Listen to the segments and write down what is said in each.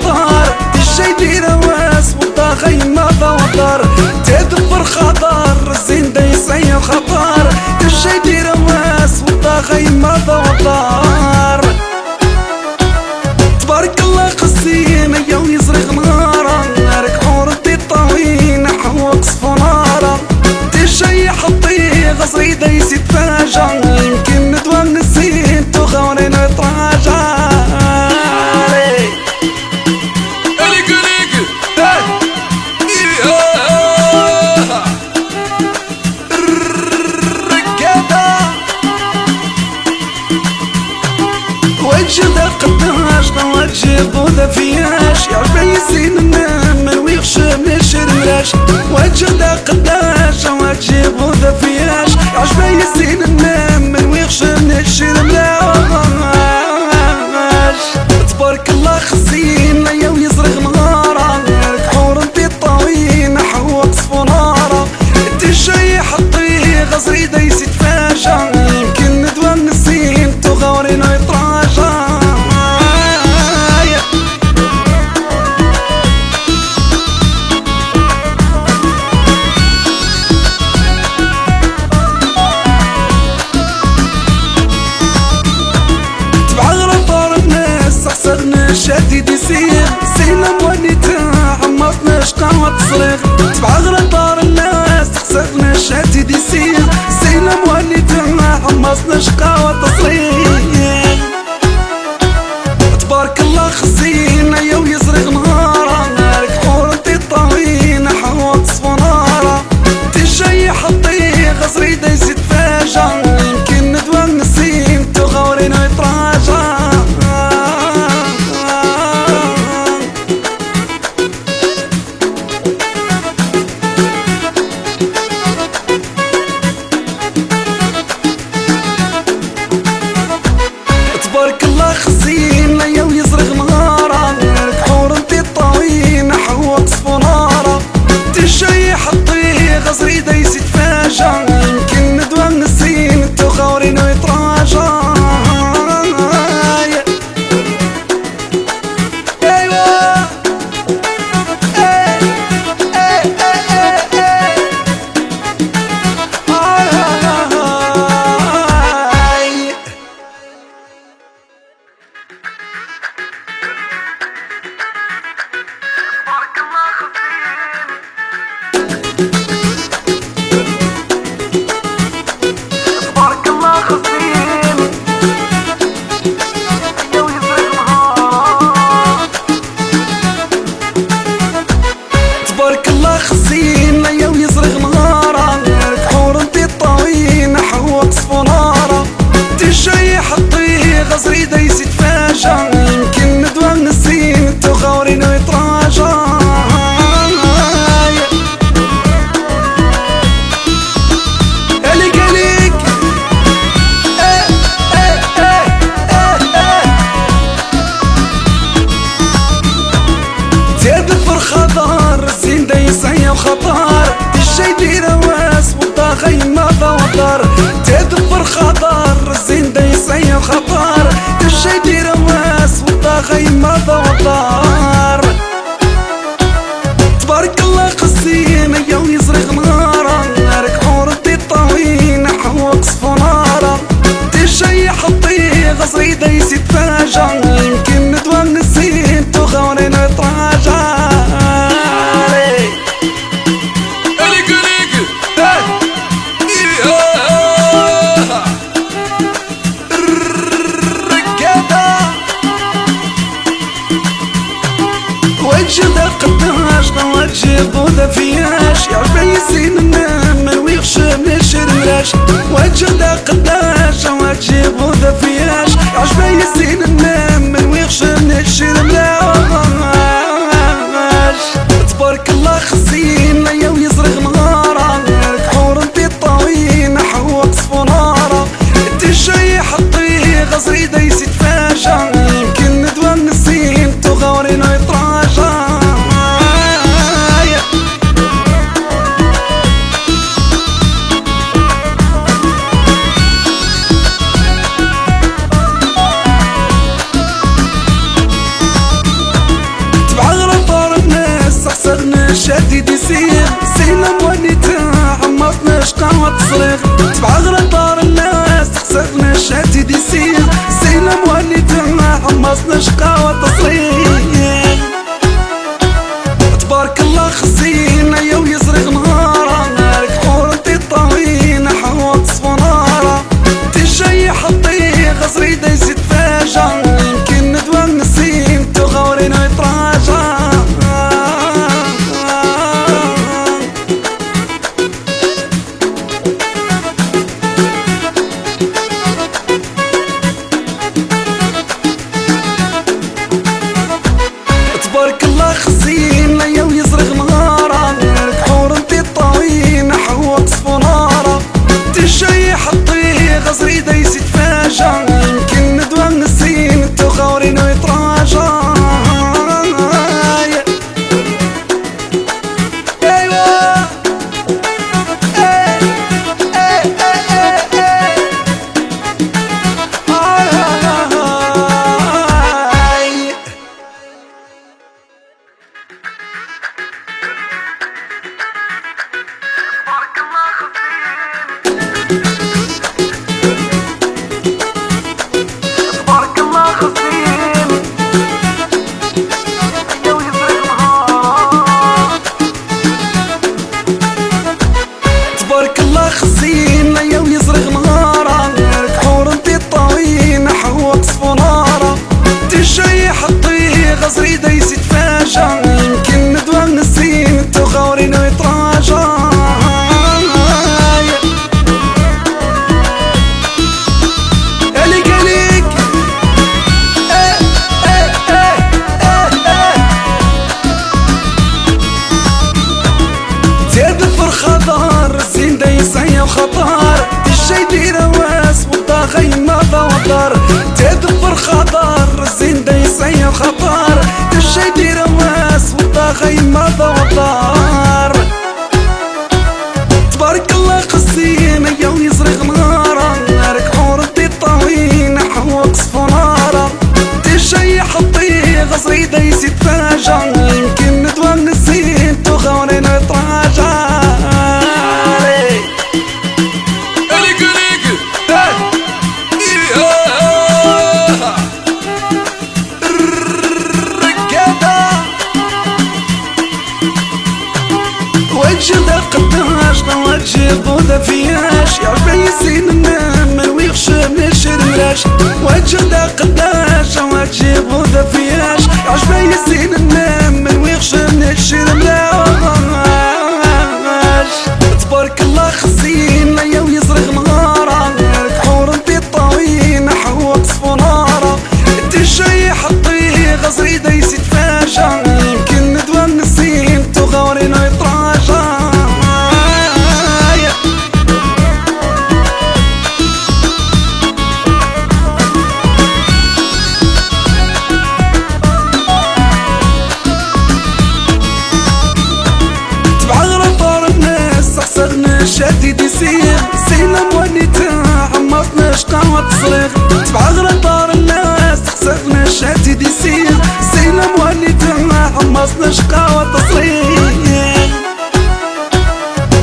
خطر الشي دير واس والطاغي ما ضوطر تدبر خطر الزين دا يسعي خطر الشي دير واس والطاغي ما ضوطر تبارك الله قصين يا ويزرق نهارا ركحوا ردي الطويل حوق صفنارا الشي حطيه غصري دا يسيد فاجا يمكن ندوى نسين تغوري نتراجع وجه قداش وجه بوذا فياش يعجبني يزين النام من ويغش من الشرمراش وجه قداش وجه بوذا فياش يعجبني يزين النام من ويغش من الشرمراش تبارك الله خزين يا ويزرق نهارا ركحور انتي الطويل حوق صفنارا الشي حطيه غزري دا يسيد فاشا يمكن ندوى نسين تغورين ويتراجع شديد يسير سينا مواليتها حمصنا شقاوة تصريخ تبع غرطار الناس خسرنا شديد يسير سينا مواليتها حمصنا شقاوة تصريخ تبارك الله خزينا يا ويزرق نهارا ركحور انتي الطويل حوط صفنارا الشي حطيه غصري دا يزيد فاجا يمكن ندوى نسيم تغورين ويتراجع تبارك الله خزين يا ويزرق نهارا ركحور انتي الطويل حوق صفنارا الشي حطيه غصري دا يزيد فاجا يمكن ندوى نسين تغورين ويتراجع تبارك الله خزين يا ويزرق نهارا ركحور انتي الطويل حوق صفنارا الشي حطيه غصري دا يسيد فاجا يمكن ندوى نسين تغورين ويتراجع خطر الزين دا يسعي وخطر الشي دير واس والطاغي ما ضوطر تدبر خطر الزين دا يسعي وخطر الشي دير واس والطاغي ما ضوطر تبارك الله قصين يا ويزرق نهارا ركحور انتي الطويل حوق صفنارا الشي حطيه غصري دا يسيد فاجا يمكن ندوى نسين تغورين ويتراجع وجه قداش وجه بوذا فياش يعجبني يزين النام من ويغش من الشرمراش وجه قداش وجه بوذا فياش يعجبني يزين النام من ويغش من الشرمراش تبارك الله خزين يا ويزرق نهارا ركحور انتي الطويل حوق صفنارا الشي حطيه غصري دا يسيد فاجا يمكن ندوى نسين تغورين ويتراجع شادد يسير سينا موانيتها عمرتنا شقاوة تصريخ تبع غرطار الناس تخسفنا شادد يسير سينا موانيتها عمرتنا شقاوة تصريخ تبارك الله خزينا يا ويزرق نهارا نارك حورتي الطوينة حوط صفنارا تجي حطي غزري دايس تفاجا يمكن ندوى نسيم تغورين ويتراجع تبارك الله خزينا يا ويزرق نهارا نارك حورتي الطوينة حوط صفنارا تجي حطي غزري دايس تفاجا يمكن ندوى نسيم تغورين ويتراجع تبارك الله خزينا يا ويزرق نهارا نارك حورتي الطوينة حوط صفنارا تجي حطي غزري دايس تفاجا يمكن ندوى نسيم تغورين ويتراجع خضار الزين دايسية وخطار الشي دير واس والطاغي ماذا وطار تدبر خضار الزين دايسية وخطار الشي دير واس والطاغي ماذا وطار تبارك الله خزينا يا ويزرق نهارا نارك حورتي الطوينة حوق صفنارا تجي حطي غزري دايس تفاجا يمكن ندوى نسيم تغورين ويتراجع وجه ذا قداش وجه بوذا فياش يا عجبي يسين النام ما ويغش من الشرملاش وجه ذا قداش وجه بوذا فياش يا عجبي يسين النام ما ويغش من الشرملاش تبارك الله خزينا يا ويزرق نهارا نارك حورتي الطوينة حوط صفنارا تجي حطي غزري دايس تفاجا يمكن ندوى نسيم تغورين ويتراجع تبع غرطار الناس حسغنا شادد يسير سينا موانيتها عمرتنا شقاوة تصريخ تبع غرطار الناس حسغنا شادد يسير سينا موانيتها عمرتنا شقاوة تصريخ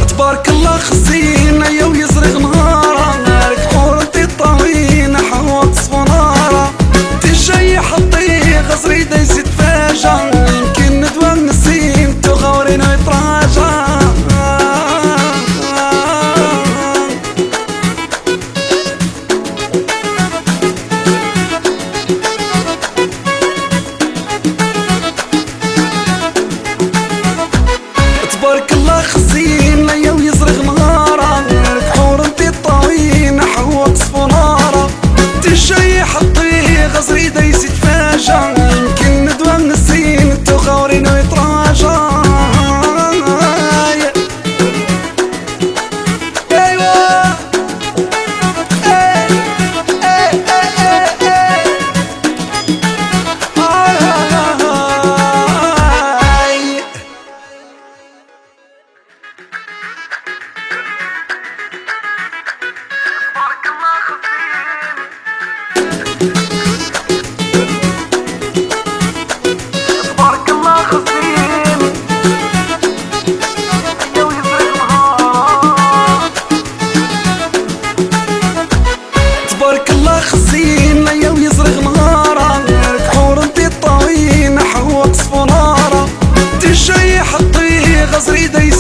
تبارك الله خزينا يا ويزرق نهارا نارك حورتي الطوينة حوط صفنارا تجي حطي غزري دايس تفاجا يمكن ندوى نسيم تغورين ويتراجع تبارك الله خزينا يا ويزرق نهارا نارك حورتي الطوينة حوط صفنارا تجي حطي غزري دايس تفاجا يمكن ندوى نسيم تغورين ويتراجع تبارك الله خزين غزري دايس